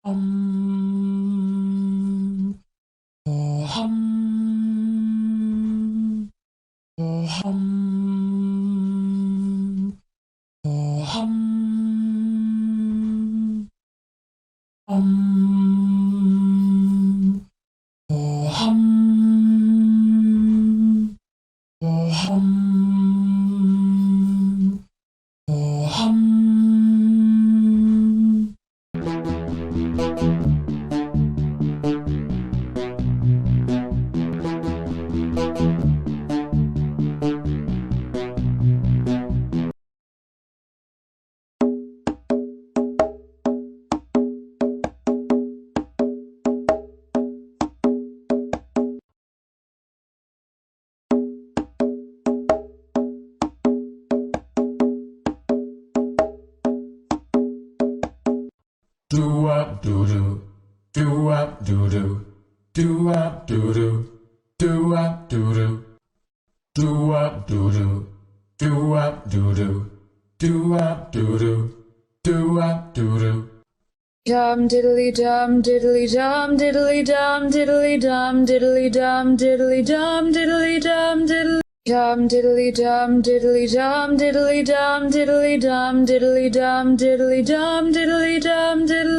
Oh hum, oh hum, oh hum, oh hum, oh hum, oh hum. Do up doo doo, do up doo doo, do up doo doo, do up doo doo, do up doo doo, do up doo doo, do up doo doo, do up doo doo. Dum diddly dum diddly dum diddly dum diddly dum diddly dum diddly dum diddly dum diddly dum diddly dum diddly dum diddly dum diddly dum diddly dum diddly dum diddly dum diddly